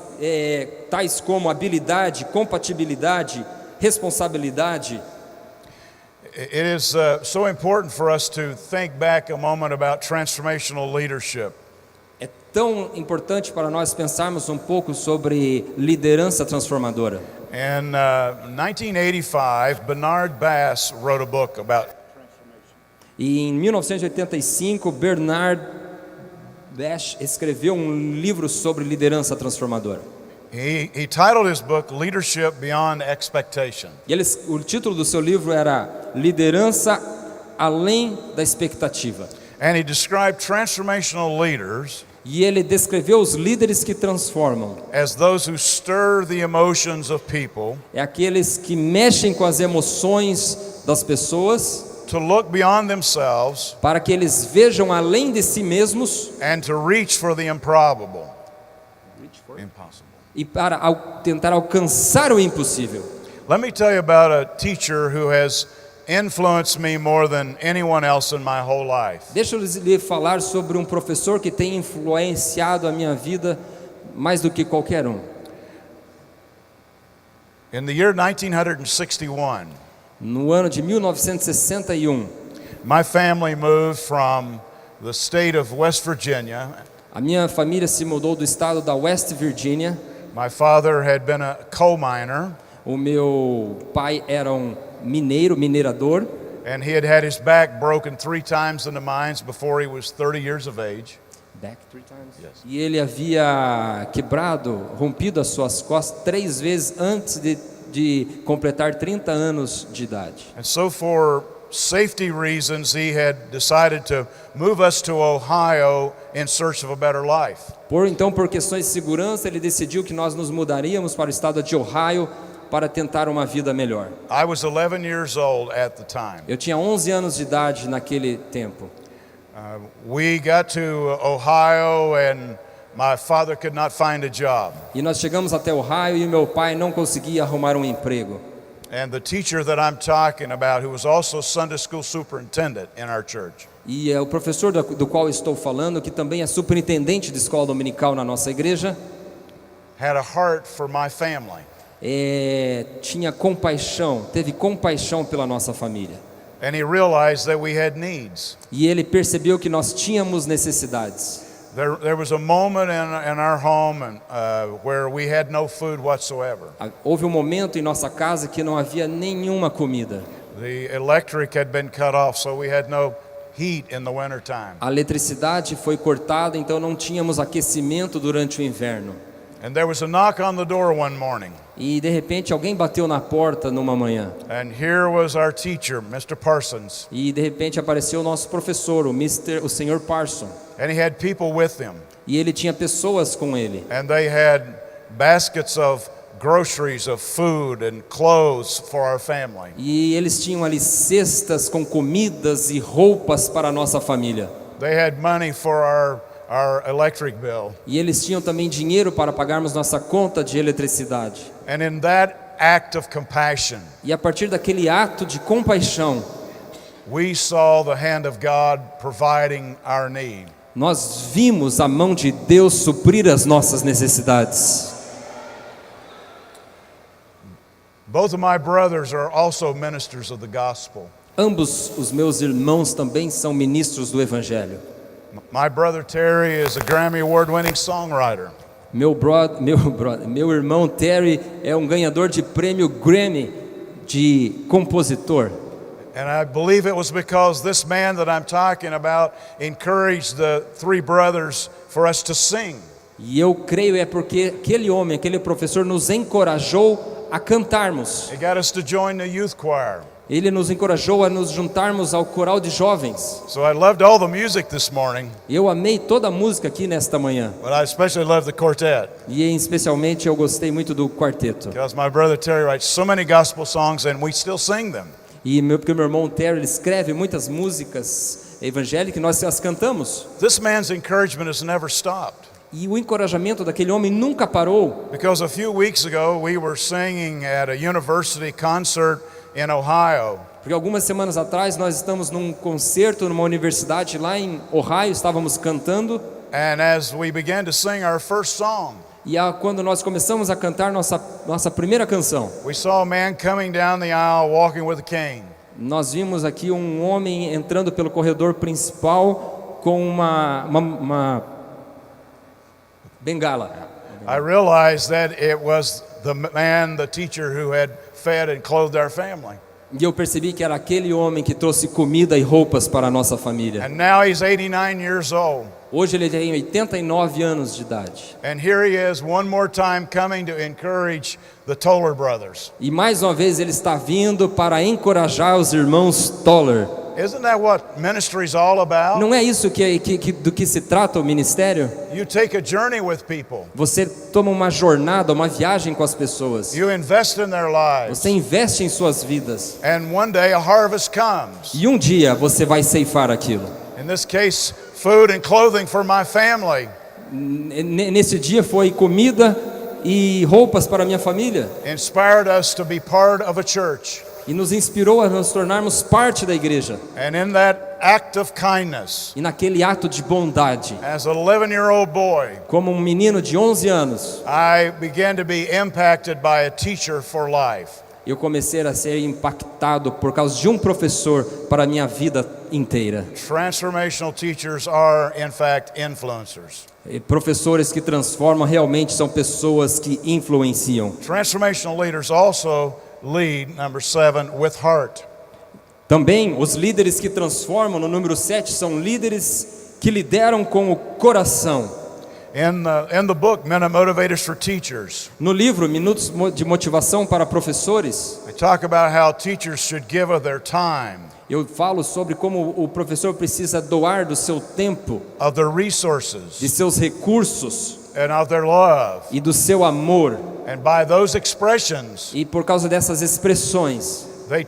tais como habilidade, compatibilidade, responsabilidade. It is so important for us to think back a moment about transformational leadership. É tão importante para nós pensarmos um pouco sobre liderança transformadora. In 1985, Bernard Bass wrote a book about E em 1985, Bernard Bass escreveu um livro sobre liderança transformadora. He titled his book Leadership Beyond Expectation. E o título do seu livro era Liderança Além da Expectativa. And he described transformational leaders E ele descreveu os líderes que transformam. as those who stir the emotions of people É aqueles que mexem com as emoções das pessoas to look beyond themselves para que eles vejam além de si mesmos and to reach for the improbable. Impossible. e para tentar alcançar o impossível. Let me tell you about a teacher who has influenced me more than anyone else in my whole life. Deixa eu lhe falar sobre um professor que tem influenciado a minha vida mais do que qualquer um. In the year 1961, No ano de 1961, my family moved from the state of West Virginia. a minha família se mudou do estado da West Virginia. My father had been a coal miner, O meu pai era um minerador, and he had his back broken 3 times in the mines before he was 30 years of age. e ele havia rompido as suas costas 3 vezes antes de completar 30 anos de idade. And so for safety reasons, he had decided to move us to Ohio in search of a better life. Por questões de segurança, ele decidiu que nós nos mudaríamos para o estado de Ohio para tentar uma vida melhor. I was 11 years old at the time. Eu tinha 11 anos de idade naquele tempo. We got to Ohio and my father could not find a job. E nós chegamos até Ohio e meu pai não conseguia arrumar um emprego. And the teacher that I'm talking about, who was also Sunday school superintendent in our church, E o professor do qual estou falando, que também é superintendente de escola dominical na nossa igreja, had a heart for my family. teve compaixão pela nossa família. and he realized that we had needs. E ele percebeu que nós tínhamos necessidades. There was a moment in our home where we had no food whatsoever. Houve um momento em nossa casa que não havia nenhuma comida. The electric had been cut off, so we had no heat in the winter time. A eletricidade foi cortada, então não tínhamos aquecimento durante o inverno. And there was a knock on the door one morning. E de repente alguém bateu na porta numa manhã. And here was our teacher, Mr. Parsons. E de repente apareceu o nosso professor, o Sr. Parson. And he had people with him. E ele tinha pessoas com ele. And they had baskets of groceries, of food and clothes for our family. E eles tinham ali cestas com comidas e roupas para a nossa família. They had money for our electric bill. E eles tinham também dinheiro para pagarmos nossa conta de eletricidade. And in that act of compassion, E a partir daquele ato de compaixão, we saw the hand of God providing our need. nós vimos a mão de Deus suprir as nossas necessidades. Both of my brothers are also ministers of the gospel. Ambos os meus irmãos também são ministros do Evangelho. My brother Terry is a Grammy Award-winning songwriter. Meu irmão Terry é um ganhador de prêmio Grammy de compositor. And I believe it was because this man that I'm talking about encouraged the three brothers for us to sing. E eu creio é porque aquele homem, aquele professor nos encorajou a cantarmos. He got us to join the youth choir. Ele nos encorajou a nos juntarmos ao coral de jovens. So I loved all the music this morning, Eu amei toda a música aqui nesta manhã. but I especially loved the quartet E especialmente eu gostei muito do quarteto. because my brother Terry writes so many gospel songs and we still sing them. Porque meu irmão Terry ele escreve muitas músicas evangélicas e nós as cantamos. This man's encouragement has never stopped. E o encorajamento daquele homem nunca parou. Because a few weeks ago we were singing at a university concert in Ohio. Porque algumas semanas atrás nós estamos num concerto numa universidade lá em Ohio, estávamos cantando. And as we began to sing our first song, E quando nós começamos a cantar nossa primeira canção, we saw a man coming down the aisle walking with a cane. nós vimos aqui um homem entrando pelo corredor principal com uma bengala. I realized that it was the man, the teacher who had fed and clothed our family. E eu percebi que era aquele homem que trouxe comida e roupas para a nossa família. And now he's 89 years old. Hoje ele tem 89 anos de idade. And here he is one more time coming to encourage the Toller brothers. E mais uma vez ele está vindo para encorajar os irmãos Toller. Isn't that what ministry is all about? Não é isso do que se trata o ministério? You take a journey with people. Você toma uma jornada, uma viagem com as pessoas. You invest in their lives. Você investe em suas vidas. And one day a harvest comes. E um dia você vai ceifar aquilo. In this case, food and clothing for my family. Nesse dia foi comida e roupas para a minha família. Inspired us to be part of a church. E nos inspirou a nos tornarmos parte da igreja. And in that act of kindness, E naquele ato de bondade, as an 11-year-old boy, como um menino de 11 anos, I began to be impacted by a teacher for life. eu comecei a ser impactado por causa de um professor para a minha vida inteira. Transformational teachers are, in fact, influencers. E professores que transformam realmente são pessoas que influenciam. Transformational leaders also lead, number 7, with heart. Também os líderes que transformam, no número 7, são líderes que lideram com o coração. In the book, Men Are Motivators for Teachers, No livro Minutos de Motivação para Professores, they talk about how teachers should give of their time, eu falo sobre como o professor precisa doar do seu tempo, of their de resources, seus recursos and of their love. e do seu amor. And by those expressions, E por causa dessas expressões, they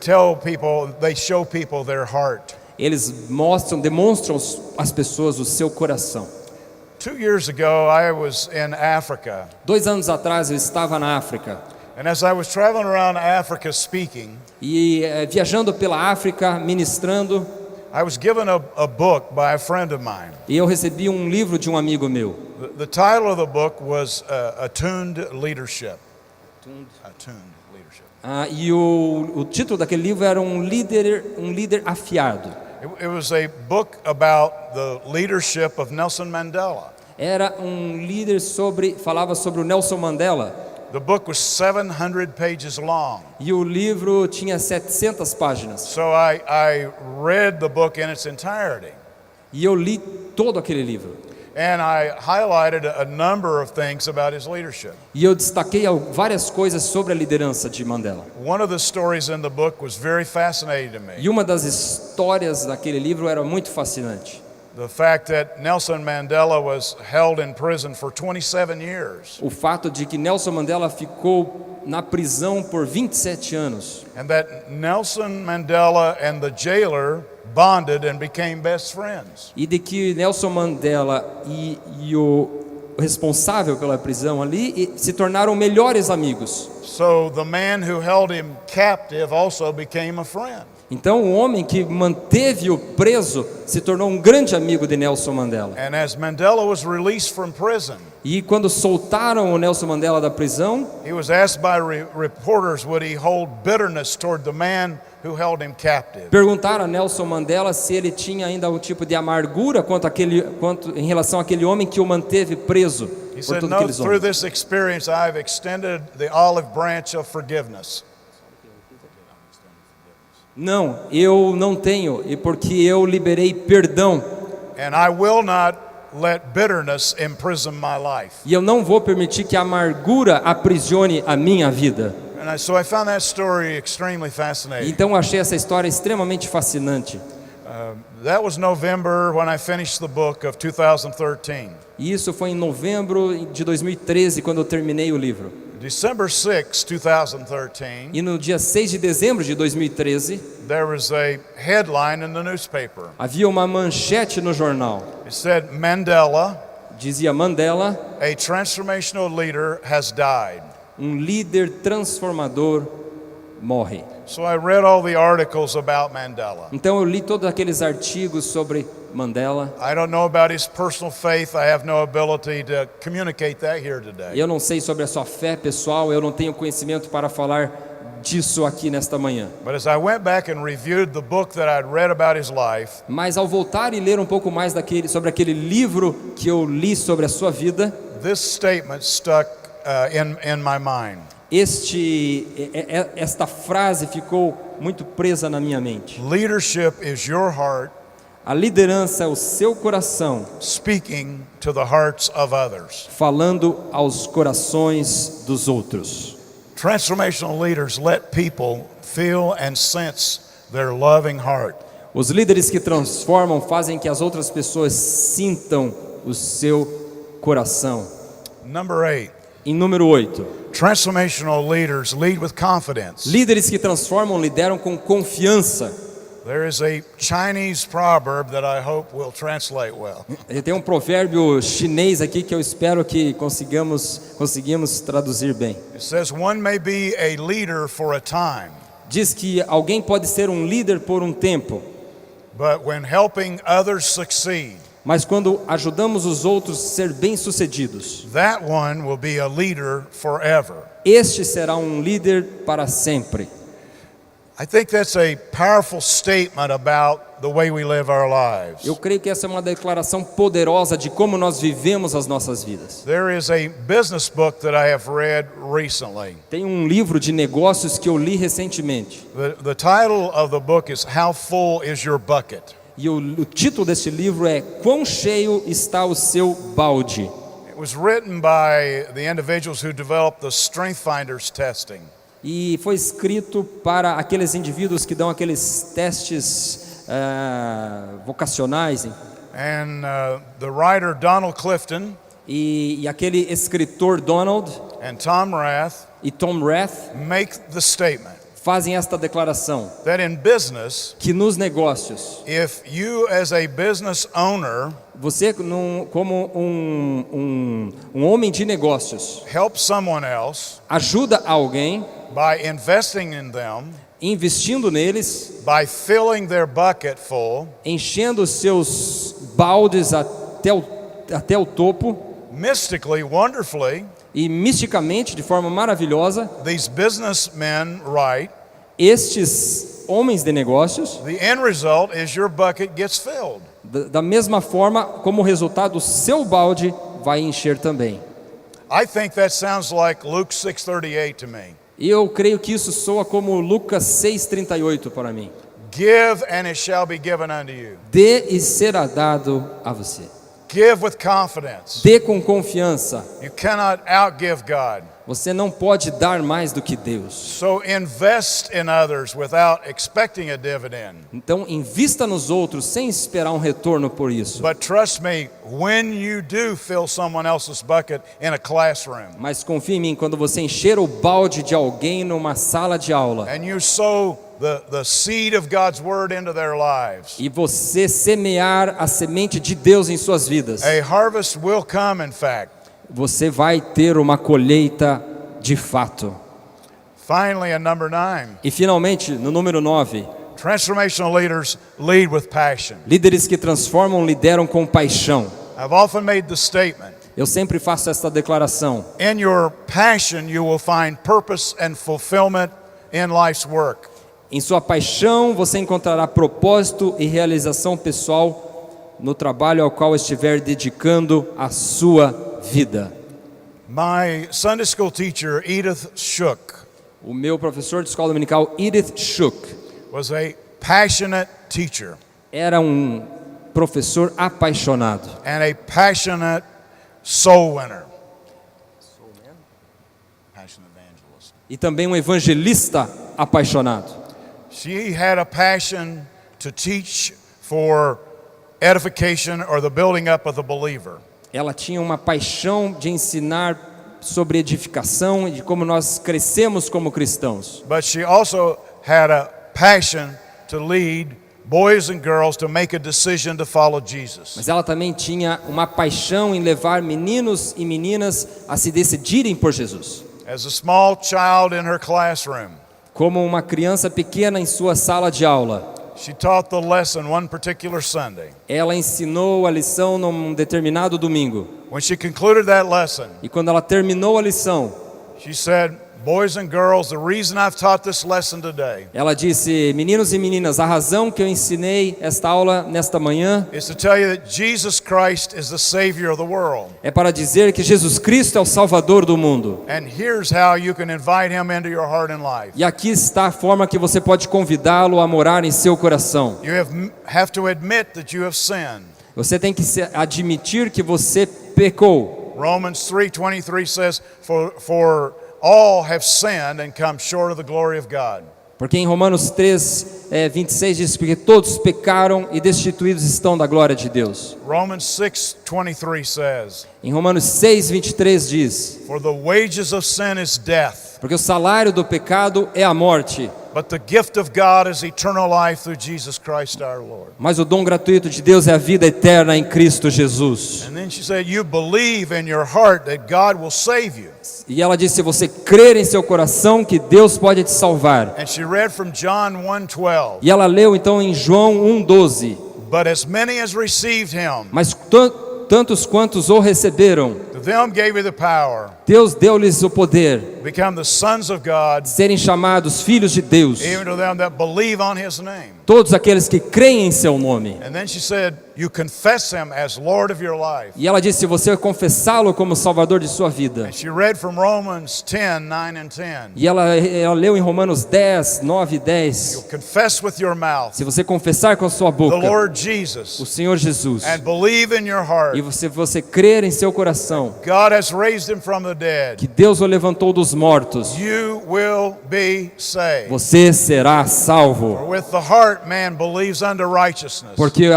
show people their heart. eles demonstram às pessoas o seu coração. 2 years ago, I was in Africa. 2 anos atrás eu estava na África. And as I was traveling around Africa speaking, E viajando pela África, ministrando, I was given a book by a friend of mine. e eu recebi um livro de um amigo meu. The title of the book was Attuned Leadership. Attuned leadership. E o título daquele livro era um líder afiado. It was a book about the leadership of Nelson Mandela. Era um líder falava sobre o Nelson Mandela. The book was 700 pages long. E o livro tinha 700 páginas. So I read the book in its entirety. E eu li todo aquele livro. And I highlighted a number of things about his leadership. E eu destaquei várias coisas sobre a liderança de Mandela. One of the stories in the book was very fascinating to me. E uma das histórias daquele livro era muito fascinante. The fact that Nelson Mandela was held in prison for 27 years. O fato de que Nelson Mandela ficou na prisão por 27 anos. And that Nelson Mandela and the jailer bonded and became best friends. E de que Nelson Mandela e o responsável pela prisão ali se tornaram melhores amigos. So the man who held him captive also became a friend. Então o homem que manteve-o preso se tornou um grande amigo de Nelson Mandela. And as Mandela was released from prison, E quando soltaram o Nelson Mandela da prisão, he was asked by reporters would he hold bitterness toward the man who held him captive. perguntaram a Nelson Mandela se ele tinha ainda um tipo de amargura quanto em relação àquele homem que o manteve preso He por said, todos "No, aqueles through homens. this experience I've extended the olive branch of forgiveness." Não, eu não tenho, e porque eu liberei perdão. And I will not let bitterness imprison my life. E eu não vou permitir que a amargura aprisione a minha vida. And so I found that story extremely fascinating. Então eu achei essa história extremamente fascinante. That was November when I finished the book of 2013. E isso foi em novembro de 2013, quando eu terminei o livro. December 6, 2013, E no dia 6 de dezembro de 2013, there was a headline in the newspaper. havia uma manchete no jornal. It said, Mandela, Dizia: Mandela, a transformational leader, has died. um líder transformador, morre. So I read all the articles about Mandela. Então eu li todos aqueles artigos sobre Mandela. I don't know about his personal faith. I have no ability to communicate that here today. Eu não sei sobre a sua fé pessoal, eu não tenho conhecimento para falar disso aqui nesta manhã. But as I went back and reviewed the book that I'd read about his life, Mas ao voltar e ler um pouco mais sobre aquele livro que eu li sobre a sua vida, this statement stuck in my mind. esta frase ficou muito presa na minha mente. Leadership is your heart A liderança é o seu coração speaking to the hearts of others. falando aos corações dos outros. Transformational leaders let people feel and sense their loving heart. Os líderes que transformam fazem que as outras pessoas sintam o seu coração. Number 8, Em número 8, transformational leaders lead with confidence. líderes que transformam lideram com confiança. There is a Chinese proverb that I hope will translate well. Tem um provérbio chinês aqui que eu espero que conseguimos traduzir bem. It says, one may be a leader for a time, Diz que alguém pode ser um líder por um tempo, but when helping others succeed, mas quando ajudamos os outros a ser bem-sucedidos, that one will be a leader forever. este será um líder para sempre. I think that's a powerful statement about the way we live our lives. Eu creio que essa é uma declaração poderosa de como nós vivemos as nossas vidas. There is a business book that I have read recently. Tem um livro de negócios que eu li recentemente. The title of the book is How Full Is Your Bucket? E o título deste livro é Quão Cheio Está o Seu Balde? It was written by the individuals who developed the Strength Finders testing. E foi escrito para aqueles indivíduos que dão aqueles testes vocacionais. And the writer Donald Clifton E aquele escritor Donald and Tom Rath e Tom Rath make the statement fazem esta declaração, that in business, que nos negócios, if you as a business owner você como um homem de negócios help someone else ajuda alguém by investing in them, investindo neles, by filling their bucket full, enchendo os seus baldes até o topo, mystically, wonderfully, E misticamente, de forma maravilhosa, these businessmen write, estes homens de negócios, the end result is your bucket gets filled. da mesma forma, como resultado, o seu balde vai encher também. I think that sounds like Luke 6:38 to me. E eu creio que isso soa como Lucas 6,38 para mim. Give and it shall be given unto you. Dê e será dado a você. Give with confidence. Dê com confiança. You cannot outgive God. Você não pode dar mais do que Deus. So invest in others without expecting a dividend. Então, invista nos outros sem esperar um retorno por isso. But trust me, when you do fill someone else's bucket in a classroom, Mas confie em mim, quando você encher o balde de alguém numa sala de aula and you sow the seed of God's word into their lives, e você semear a semente de Deus em suas vidas, a harvest will come, in fact. você vai ter uma colheita de fato. Finally, in number 9, E finalmente, no número 9, transformational leaders lead with passion. líderes que transformam lideram com paixão. I've often made the statement, Eu sempre faço esta declaração: in your passion you will find purpose and fulfillment in life's work. em sua paixão você encontrará propósito e realização pessoal no trabalho ao qual estiver dedicando a sua vida. My Sunday school teacher, Edith Shook, O meu professor de escola dominical, Edith Shook, was a passionate teacher era um professor apaixonado and a passionate soul winner. Passion evangelist. e também um evangelista apaixonado. She had a passion to teach for edification or the building up of the believer. Ela tinha uma paixão de ensinar sobre edificação e de como nós crescemos como cristãos. But she also had a passion to lead boys and girls to make a decision to follow Jesus. Mas ela também tinha uma paixão em levar meninos e meninas a se decidirem por Jesus. As a small child in her classroom, Como uma criança pequena em sua sala de aula, she taught the lesson one particular Sunday. ela ensinou a lição num determinado domingo. When she concluded that lesson, E quando ela terminou a lição, she said, boys and girls, the reason I've taught this lesson today ela disse: meninos e meninas, a razão que eu ensinei esta aula nesta manhã is to tell you that Jesus Christ is the Savior of the world. é para dizer que Jesus Cristo é o Salvador do mundo. And here's how you can invite Him into your heart and life. E aqui está a forma que você pode convidá-lo a morar em seu coração. You have to admit that you have sinned. Você tem que admitir que você pecou. Romans 3:23 says, for all have sinned and come short of the glory of God. Porque em Romanos 3:26 diz: porque todos pecaram e destituídos estão da glória de Deus. Romans 6:23 says, Em Romanos 6:23 diz: for the wages of sin is death, porque o salário do pecado é a morte, but the gift of God is eternal life through Jesus Christ our Lord. mas o dom gratuito de Deus é a vida eterna em Cristo Jesus. And then she said, you believe in your heart that God will save you. E ela disse: se você crer em seu coração que Deus pode te salvar. And she read from John 1:12, E ela leu então em João 1:12: but as many as received him, mas tantos quantos o receberam, to them gave he the power Deus deu-lhes o poder to become the sons of God, de serem chamados filhos de Deus, even to them that believe on his name. todos aqueles que creem em seu nome. And then she said, you confess him as Lord of your life. E ela disse: se você confessá-lo como Salvador de sua vida. And she read from Romans 10:9 and 10. E ela leu em Romanos 10, 9 e 10: You'll confess with your mouth se você confessar com a sua the boca Lord o Jesus Senhor Jesus, and believe in your heart e você crer em seu coração God has raised him from the dead, que Deus o levantou dos mortos, you will be saved. você será salvo. For with the heart man believes unto righteousness, Porque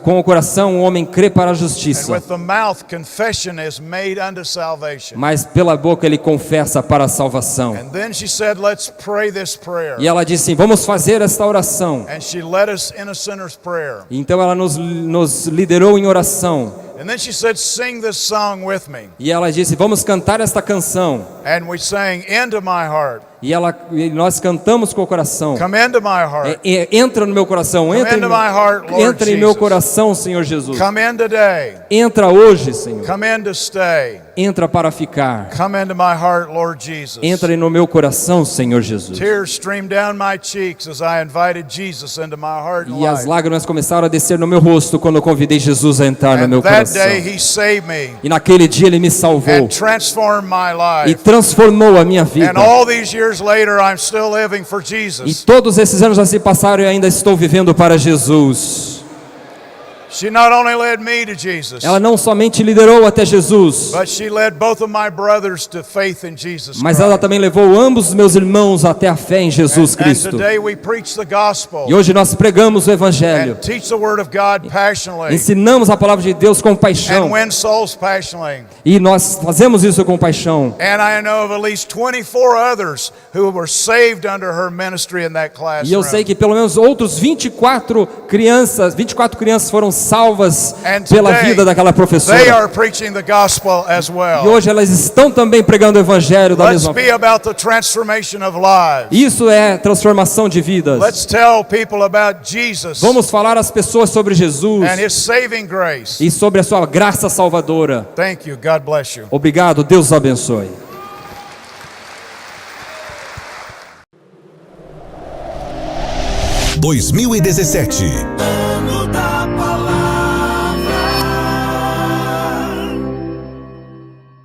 com o coração o homem crê para a and justiça, with the mouth confession is made unto salvation. mas pela boca ele confessa para a salvação. And then she said, let's pray this prayer. E ela disse: vamos fazer esta oração. And she led us in a sinner's prayer. E então ela nos liderou em oração. And then she said, sing this song with me. E ela disse: vamos cantar esta canção. And we sang, "Into my heart, E nós cantamos com o coração. come into my heart, Entra no meu coração, entra, into my heart, Lord entra em meu Jesus. coração, Senhor Jesus. Come in today, Entra hoje, Senhor. come in to stay, Entra para ficar. come into my heart, Lord Jesus." Entra no meu coração, Senhor Jesus. Tears streamed down my cheeks as I invited Jesus into my heart and E as life. lágrimas começaram a descer no meu rosto quando eu convidei Jesus a entrar no And meu that coração. day He saved me E naquele dia Ele me salvou and transformed my e life. transformou a minha vida. And all these years later, I'm still living for E Jesus. todos esses anos já se passaram e ainda estou vivendo para Jesus. She not only led me to Jesus, Ela não somente liderou até Jesus, but she led both of my brothers to faith in Jesus mas Christ. ela também levou ambos os meus irmãos até a fé em Jesus And Cristo. today we preach the gospel E hoje nós pregamos o Evangelho, and teach the word of God passionately ensinamos a palavra de Deus com paixão, and win souls passionately. e nós fazemos isso com paixão. And I know of at least 24 others who were saved under her ministry in that classroom. E eu sei que pelo menos outros 24 crianças foram salvas And pela today, vida daquela they professora. are preaching the gospel as E well. hoje elas estão também pregando o Evangelho da Let's mesma be about the transformation of lives. Isso é transformação de vidas. Let's tell people about Jesus Vamos falar às pessoas sobre Jesus and His saving grace. e sobre a sua graça salvadora. Thank you. God bless you. Obrigado, Deus os abençoe. (2017)